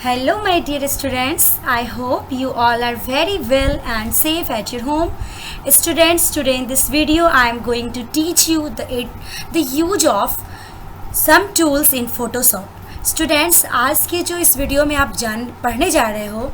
Hello my dear students, I hope you all are very well and safe at your home. Students, today in this video I am going to teach you the use of some tools in Photoshop. Students, आज के जो इस video में आप पढ़ने जा रहे हो,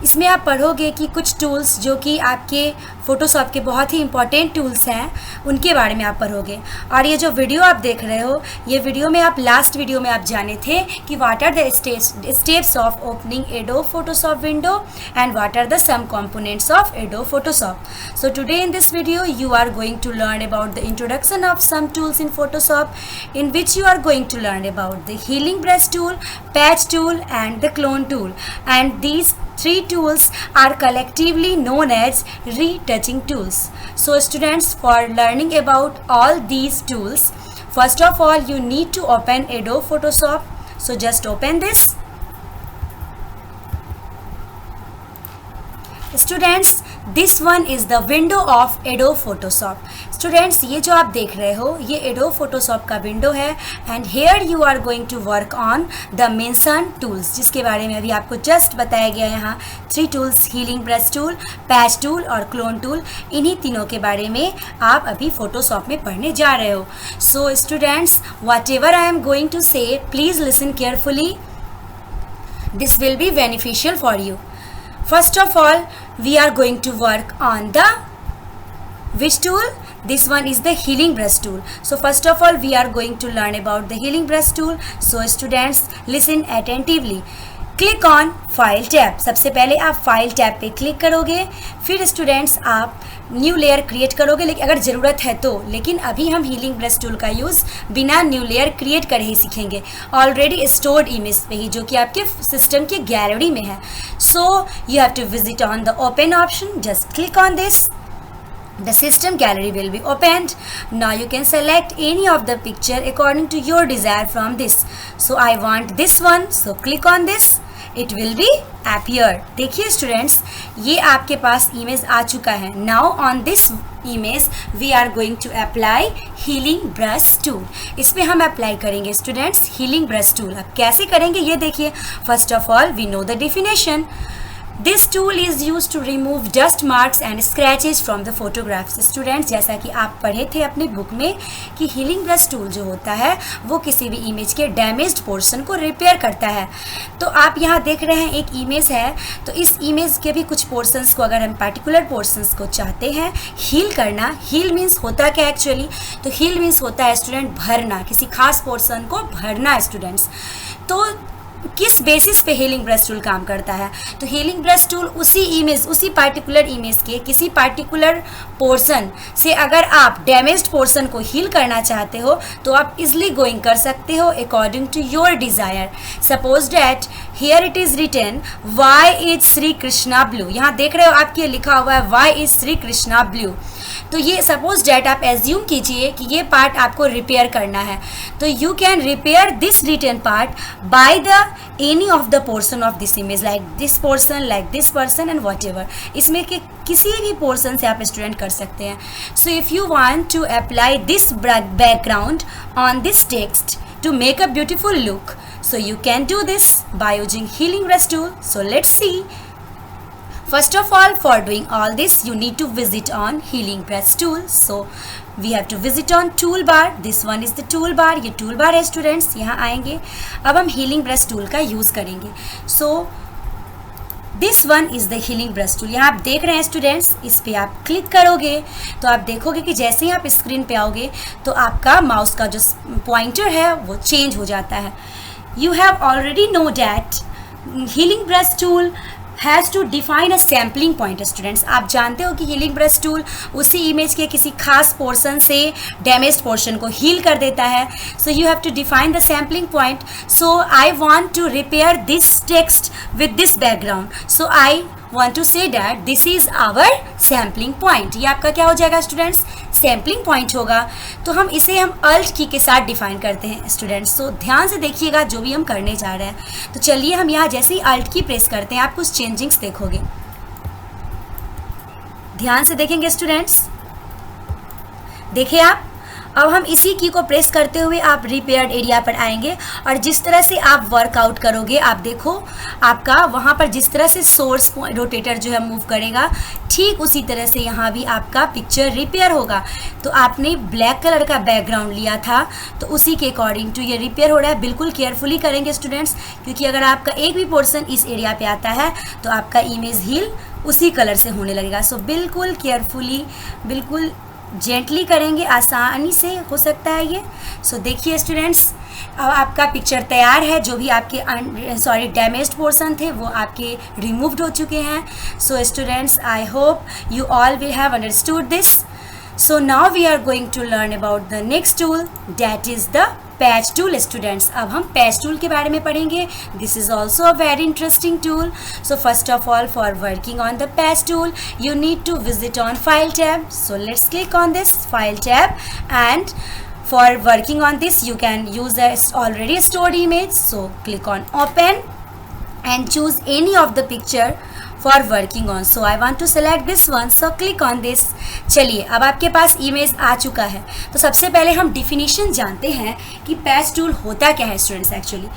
इसमें आप पढ़ोगे कि कुछ टूल्स जो कि आपके फ़ोटोशॉप के बहुत ही इंपॉर्टेंट टूल्स हैं उनके बारे में आप पढ़ोगे। और ये जो वीडियो आप देख रहे हो, ये वीडियो में आप लास्ट वीडियो में आप जाने थे कि what are the steps of opening Adobe Photoshop window and what are the some components of Adobe Photoshop. So today in this video you are going to learn about the introduction of some tools in Photoshop in which you are going to learn about the healing brush tool, patch tool and the clone tool, and these three tools are collectively known as retouching tools. So students, for learning about all these tools, first of all you need to open Adobe Photoshop. So just open this. Students, this one is the window of Adobe Photoshop. Students, ये जो आप देख रहे हो ये Adobe Photoshop का window है and here you are going to work on the mention tools, जिसके बारे में अभी आपको जस्ट बताया गया है। यहाँ 3 tools, healing brush tool, patch tool और क्लोन टूल, इन्हीं तीनों के बारे में आप अभी फोटोशॉप में पढ़ने जा रहे हो। So students, whatever I am going to say, please listen carefully, this will be beneficial for you. First of all, we are going to work on the which tool? This one is the healing brush tool. So first of all, we are going to learn about the healing brush tool. So students, listen attentively. Click on File tab. सबसे पहले आप File tab पे click करोगे, फिर students आप new layer create करोगे, लेकिन अगर ज़रूरत है तो। लेकिन अभी हम हीलिंग ब्रश टूल का यूज़ बिना न्यू लेयर क्रिएट कर ही सीखेंगे, ऑलरेडी स्टोर्ड इमेज पे ही, जो कि आपके सिस्टम की गैलरी में है। So you have to visit on the open option, just click on this. The system gallery will be opened. Now you can select any of the picture according to your desire from this. So I want this one, so click on this. It will be appear. देखिए students, ये आपके पास image आ चुका है. Now on this image we are going to apply healing brush tool. इस पे हम apply करेंगे students healing brush tool. अब कैसे करेंगे ये देखिए. First of all we know the definition. This tool is used to remove dust marks and scratches from the photographs. Students, जैसा कि आप पढ़े थे अपने बुक में कि हीलिंग ब्रश टूल जो होता है वो किसी भी इमेज के डैमेज्ड पोर्शन को रिपेयर करता है। तो आप यहाँ देख रहे हैं एक इमेज है, तो इस इमेज के भी कुछ पोर्शंस को, अगर हम पर्टिकुलर पोर्शंस को चाहते हैं हील करना, हील मीन्स होता क्या एक्चुअली, तो हील मीन्स होता है स्टूडेंट भरना, किसी खास पोर्शन को भरना स्टूडेंट्स। तो किस बेसिस पे हीलिंग ब्रश टूल काम करता है, तो हीलिंग ब्रश टूल उसी इमेज, उसी पार्टिकुलर इमेज के किसी पार्टिकुलर पोर्शन से अगर आप डैमेज्ड पोर्शन को हील करना चाहते हो तो आप इजली गोइंग कर सकते हो according to your desire. Suppose that here it is written Y is Shri Krishna blue. यहाँ देख रहे हो आपके लिखा हुआ है Y is Shri Krishna blue. तो ये सपोज डैट आप एज्यूम कीजिए कि ये पार्ट आपको रिपेयर करना है, तो you can repair this written part by the any of the portion of this image, like this portion, like this person and whatever. इसमें के किसी भी पोर्शन से आप स्टूडेंट कर सकते हैं. So if you want to apply this background on this text to make a beautiful look, so you can do this by using healing brush tool. So let's see. First of all, for doing all this you need to visit on healing brush tool. So we have to visit on toolbar. This one is the toolbar. ये toolbar है students. यहाँ आएंगे, अब हम healing brush tool का use करेंगे. So this one is the healing brush tool. यहाँ आप देख रहे हैं स्टूडेंट्स, इस पर आप क्लिक करोगे तो आप देखोगे कि जैसे ही आप स्क्रीन पे आओगे तो आपका माउस का जो पॉइंटर है वो चेंज हो जाता है. You have already know that healing brush tool has to define a sampling point. Students, आप जानते हो कि हीलिंग ब्रश टूल उसी इमेज के किसी खास पोर्शन से डैमेज्ड पोर्शन को हील कर देता है. So you have to define the sampling point. So I want to repair this text with this background. So I want to say that this is our sampling point. ये आपका क्या हो जाएगा students, sampling point होगा. तो हम इसे alt की के साथ डिफाइन करते हैं स्टूडेंट्स. तो ध्यान से देखिएगा जो भी हम करने जा रहे हैं. तो चलिए हम यहाँ जैसे ही अल्ट की प्रेस करते हैं आप कुछ चेंजिंग्स देखोगे. ध्यान से देखेंगे स्टूडेंट्स, देखिए आप अब हम इसी की को प्रेस करते हुए आप रिपेयर्ड एरिया पर आएंगे और जिस तरह से आप वर्कआउट करोगे आप देखो आपका वहाँ पर जिस तरह से सोर्स रोटेटर जो है मूव करेगा ठीक उसी तरह से यहाँ भी आपका पिक्चर रिपेयर होगा। तो आपने ब्लैक कलर का बैकग्राउंड लिया था तो उसी के अकॉर्डिंग टू ये रिपेयर हो रहा है। बिल्कुल केयरफुली करेंगे स्टूडेंट्स, क्योंकि अगर आपका एक भी पोर्शन इस एरिया पे आता है तो आपका इमेज हील उसी कलर से होने लगेगा। सो बिल्कुल केयरफुली, बिल्कुल जेंटली करेंगे, आसानी से हो सकता है ये। सो देखिए स्टूडेंट्स, अब आपका पिक्चर तैयार है। जो भी आपके डैमेज्ड पोर्शन थे वो आपके रिमूव्ड हो चुके हैं। So students, I hope you all will have understood this. So now we are going to learn about the next tool, that is the patch tool. Students, अब हम पैच टूल के बारे में पढ़ेंगे। This is also a very interesting tool. So first of all, for working on the patch tool you need to visit on file tab. So let's click on this file tab, and for working on this you can use the already stored image. So click on open and choose any of the picture for working on. So I want to select this one, so click on this. चलिए, अब आपके पास image आ चुका है। तो सबसे पहले हम definition जानते हैं कि पैच टूल होता क्या है students. Actually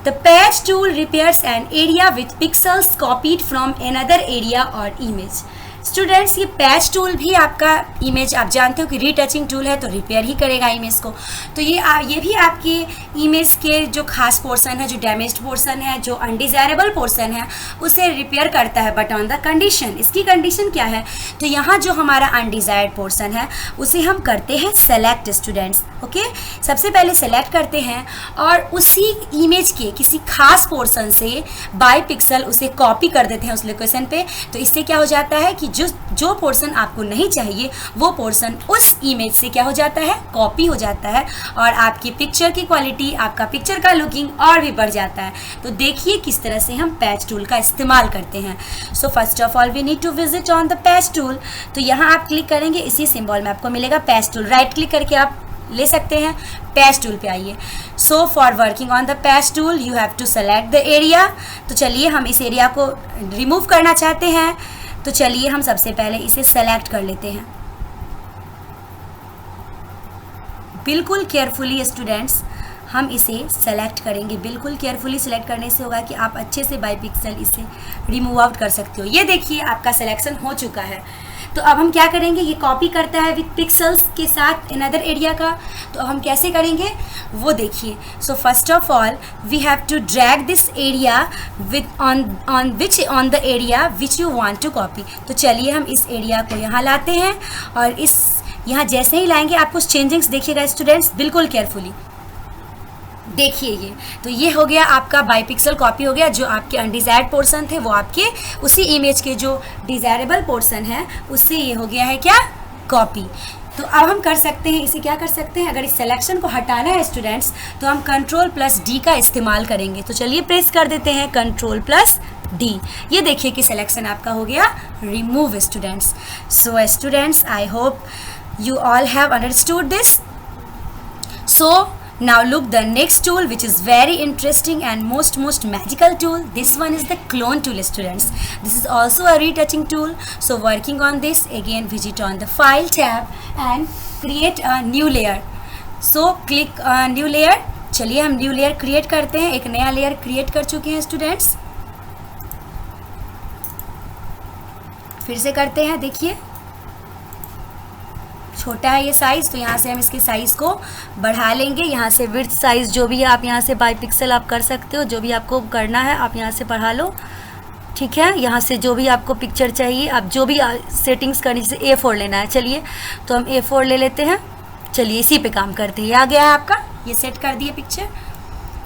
the patch tool repairs an area with pixels copied from another area or image. Students, ये पैच टूल भी आपका इमेज, आप जानते हो कि रीटचिंग टूल है तो रिपेयर ही करेगा इमेज को। तो ये भी आपके इमेज के जो खास पोर्शन है, जो डैमेज्ड पोर्शन है, जो अनडिज़ायरेबल पोर्शन है, उसे रिपेयर करता है, बट ऑन द कंडीशन। इसकी कंडीशन क्या है? तो यहाँ जो हमारा अनडिज़ायर्ड पोर्शन है उसे हम करते हैं सेलेक्ट स्टूडेंट्स। ओके, सबसे पहले सेलेक्ट करते हैं और उसी इमेज के किसी खास पोर्शन से बाय पिक्सल उसे कॉपी कर देते हैं उस लोकेशन पे। तो इससे क्या हो जाता है कि जो पोर्शन आपको नहीं चाहिए वो पोर्शन उस इमेज से क्या हो जाता है, कॉपी हो जाता है, और आपकी पिक्चर की क्वालिटी, आपका पिक्चर का लुकिंग और भी बढ़ जाता है। तो देखिए किस तरह से हम पैच टूल का इस्तेमाल करते हैं। So first of all we need to visit on the patch tool. तो यहाँ आप क्लिक करेंगे, इसी सिंबल में आपको मिलेगा पैच टूल। राइट क्लिक करके आप ले सकते हैं, पैच टूल पे आइए। So for working on the patch tool you have to select the area. तो चलिए, हम इस एरिया को रिमूव करना चाहते हैं, तो चलिए हम सबसे पहले इसे सेलेक्ट कर लेते हैं। बिल्कुल केयरफुली स्टूडेंट्स हम इसे सेलेक्ट करेंगे। बिल्कुल केयरफुली सेलेक्ट करने से होगा कि आप अच्छे से बाय पिक्सल इसे रिमूव आउट कर सकते हो। ये देखिए आपका सिलेक्शन हो चुका है। तो अब हम क्या करेंगे, ये कॉपी करता है विथ पिक्सल्स के साथ अनदर एरिया का। तो हम कैसे करेंगे वो देखिए। So first of all we have to drag this area with on the area which you want to copy. तो चलिए हम इस एरिया को यहाँ लाते हैं, और इस यहाँ जैसे ही लाएंगे आप कुछ चेंजिंग्स देखिएगा स्टूडेंट्स, बिल्कुल केयरफुली देखिए। ये तो ये हो गया आपका बाय पिक्सल कॉपी हो गया। जो आपके अनडिज़ायर्ड पोर्शन थे वो आपके उसी इमेज के जो डिज़ायरेबल पोर्शन है उससे ये हो गया है क्या, कॉपी। तो अब हम कर सकते हैं, इसे क्या कर सकते हैं, अगर इस सिलेक्शन को हटाना है स्टूडेंट्स तो हम Ctrl+D का इस्तेमाल करेंगे। तो चलिए प्रेस कर देते हैं Ctrl+D। ये देखिए कि सिलेक्शन आपका हो गया remove students. So students, I hope you all have understood this. So now look the next tool, which is very interesting and most magical tool. This one is the clone tool students. This is also a retouching tool. So working on this, again visit on the file tab and create a new layer. So click new layer. चलिए हम new layer create करते हैं। एक नया layer create कर चुके हैं students. फिर से करते हैं, देखिए छोटा है ये साइज़, तो यहाँ से हम इसके साइज़ को बढ़ा लेंगे। यहाँ से विड्थ साइज़ जो भी है आप यहाँ से बाय पिक्सल आप कर सकते हो, जो भी आपको करना है आप यहाँ से बढ़ा लो, ठीक है। यहाँ से जो भी आपको पिक्चर चाहिए, आप जो भी सेटिंग्स करनी, जैसे A4 लेना है, चलिए तो हम A4 ले लेते हैं। चलिए इसी पे काम करते हैं। आ गया है आपका, ये सेट कर दिए पिक्चर,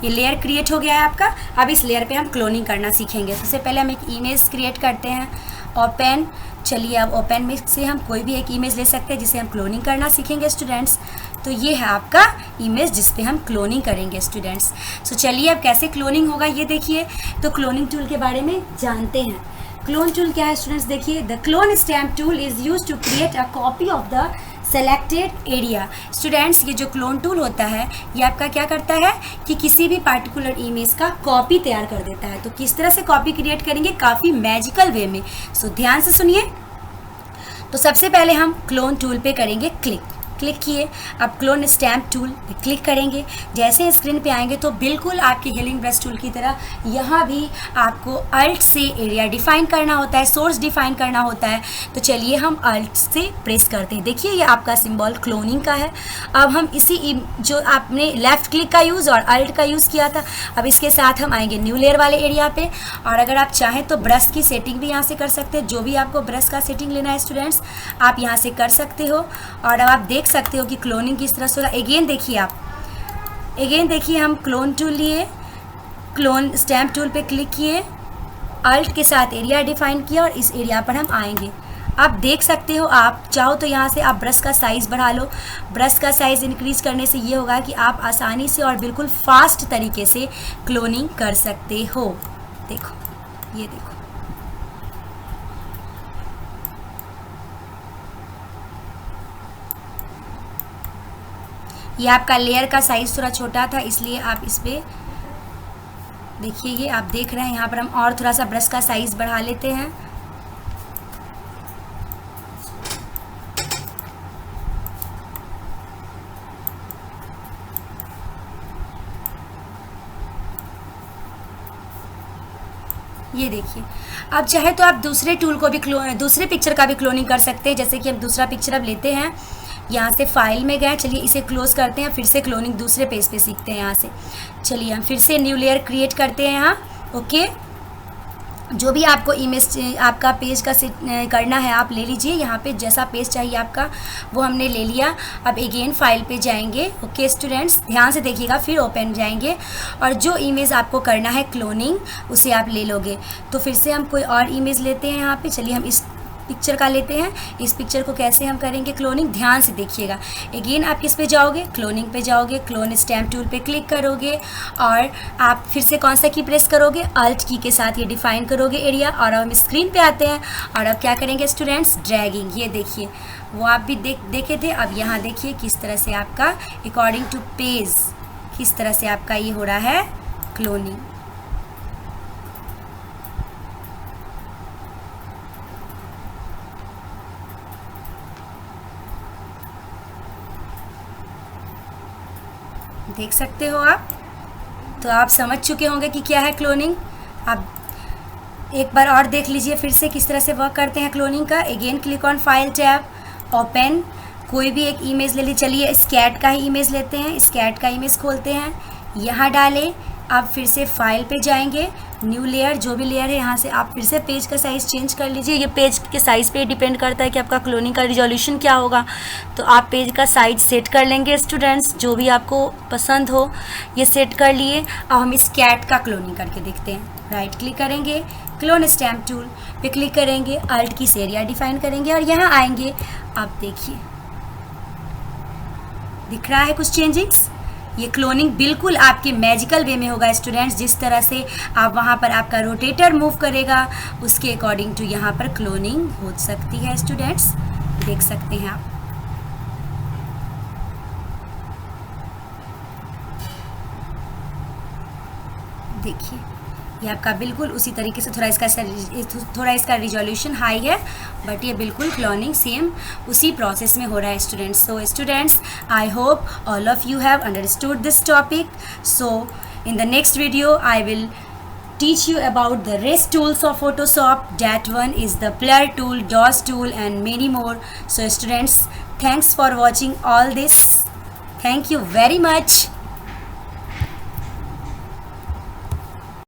ये लेयर क्रिएट हो गया है आपका। अब इस लेयर पे हम क्लोनिंग करना सीखेंगे। सबसे पहले हम एक इमेज क्रिएट करते हैं, ओपन। चलिए अब ओपन में से हम कोई भी एक इमेज ले सकते हैं जिसे हम क्लोनिंग करना सीखेंगे स्टूडेंट्स। तो ये है आपका इमेज जिस पे हम क्लोनिंग करेंगे स्टूडेंट्स। सो चलिए अब कैसे क्लोनिंग होगा ये देखिए। तो क्लोनिंग टूल के बारे में जानते हैं। क्लोन टूल क्या है स्टूडेंट्स, देखिए। The clone stamp tool is use to create a copy of the selected area. Students, ये जो क्लोन टूल होता है ये आपका क्या करता है कि किसी भी पार्टिकुलर इमेज का कॉपी तैयार कर देता है। तो किस तरह से कॉपी क्रिएट करेंगे, काफ़ी मैजिकल वे में। सो ध्यान से सुनिए। तो सबसे पहले हम क्लोन टूल पे करेंगे क्लिक। क्लिक किए। अब क्लोन स्टैम्प टूल पे क्लिक करेंगे। जैसे ही स्क्रीन पे आएंगे तो बिल्कुल आपके हीलिंग ब्रश टूल की तरह यहाँ भी आपको अल्ट से एरिया डिफाइन करना होता है, सोर्स डिफाइन करना होता है। तो चलिए हम अल्ट से प्रेस करते हैं। देखिए ये आपका सिंबल क्लोनिंग का है। अब हम इसी जो आपने लेफ़्ट क्लिक का यूज़ और अल्ट का यूज़ किया था, अब इसके साथ हम आएंगे न्यू लेयर वाले एरिया पे। और अगर आप चाहें तो ब्रश की सेटिंग भी यहाँ से कर सकते हैं। जो भी आपको ब्रश का सेटिंग लेना है स्टूडेंट्स, आप यहाँ से कर सकते हो। और अब आप देख सकते हो कि क्लोनिंग किस तरह से होगा। अगेन देखिए हम क्लोन टूल लिए, क्लोन स्टैम्प टूल पे क्लिक किए, अल्ट के साथ एरिया डिफाइन किया और इस एरिया पर हम आएंगे। आप देख सकते हो, आप चाहो तो यहाँ से आप ब्रश का साइज़ बढ़ा लो। ब्रश का साइज़ इंक्रीज़ करने से ये होगा कि आप आसानी से और बिल्कुल फास्ट तरीके से क्लोनिंग कर सकते हो। देखो, ये देखो, ये आपका लेयर का साइज़ थोड़ा छोटा था, इसलिए आप इस पर देखिए, ये आप देख रहे हैं। यहाँ पर हम और थोड़ा सा ब्रश का साइज़ बढ़ा लेते हैं। ये देखिए, अब चाहे तो आप दूसरे टूल को भी दूसरे पिक्चर का भी क्लोनिंग कर सकते हैं। जैसे कि हम दूसरा पिक्चर अब लेते हैं, यहाँ से फाइल में गए, चलिए इसे क्लोज करते हैं, फिर से क्लोनिंग दूसरे पेज पे सीखते हैं। यहाँ से चलिए हम फिर से न्यू लेयर क्रिएट करते हैं यहाँ। ओके, जो भी आपको इमेज आपका पेज का करना है आप ले लीजिए। यहाँ पे जैसा पेज चाहिए आपका वो हमने ले लिया। अब अगेन फाइल पे जाएंगे। ओके स्टूडेंट्स, ध्यान से देखिएगा, फिर ओपन जाएंगे और जो इमेज आपको करना है क्लोनिंग उसे आप ले लोगे। तो फिर से हम कोई और इमेज लेते हैं। यहाँ पे चलिए हम इस पिक्चर का लेते हैं। इस पिक्चर को कैसे हम करेंगे क्लोनिंग, ध्यान से देखिएगा। अगेन आप किस पे जाओगे, क्लोनिंग पे जाओगे, क्लोन स्टैम्प टूल पे क्लिक करोगे और आप फिर से कौन सा की प्रेस करोगे, अल्ट की के साथ ये डिफाइन करोगे एरिया। और अब हम स्क्रीन पे आते हैं और अब क्या करेंगे स्टूडेंट्स, ड्रैगिंग। ये देखिए, वो आप भी देखे थे। अब यहाँ देखिए किस तरह से आपका अकॉर्डिंग टू पेज किस तरह से आपका ये हो रहा है क्लोनिंग। देख सकते हो आप। तो आप समझ चुके होंगे कि क्या है क्लोनिंग। आप एक बार और देख लीजिए फिर से किस तरह से वर्क करते हैं क्लोनिंग का। Again click on file tab, open, कोई भी एक इमेज ले ली। चलिए स्कैट का ही इमेज लेते हैं। स्कैट का इमेज खोलते हैं, यहाँ डालें। आप फिर से फाइल पे जाएंगे, न्यू लेयर, जो भी लेयर है यहाँ से आप फिर से पेज का साइज़ चेंज कर लीजिए। ये पेज के साइज़ पे डिपेंड करता है कि आपका क्लोनिंग का रिजोल्यूशन क्या होगा। तो आप पेज का साइज सेट कर लेंगे स्टूडेंट्स, जो भी आपको पसंद हो ये सेट कर लिए। अब हम इस कैट का क्लोनिंग करके देखते हैं। राइट क्लिक करेंगे, क्लोन स्टैम्प टूल पे क्लिक करेंगे, अल्ट की से एरिया डिफाइन करेंगे और यहाँ आएंगे। आप देखिए दिख रहा है कुछ चेंजिंग्स। ये क्लोनिंग बिल्कुल आपके मैजिकल वे में होगा स्टूडेंट्स। जिस तरह से आप वहाँ पर आपका रोटेटर मूव करेगा उसके अकॉर्डिंग टू यहाँ पर क्लोनिंग हो सकती है स्टूडेंट्स, देख सकते हैं आप। देखिए ये आपका बिल्कुल उसी तरीके से, थोड़ा इसका रिजोल्यूशन हाई है, बट ये बिल्कुल क्लोनिंग सेम उसी प्रोसेस में हो रहा है students. So students, I hope all of you have understood this topic. So in the next video I will teach you about the rest tools of Photoshop. That one is the blur tool, DOS tool and many more. So students, thanks for watching all this. Thank you very much.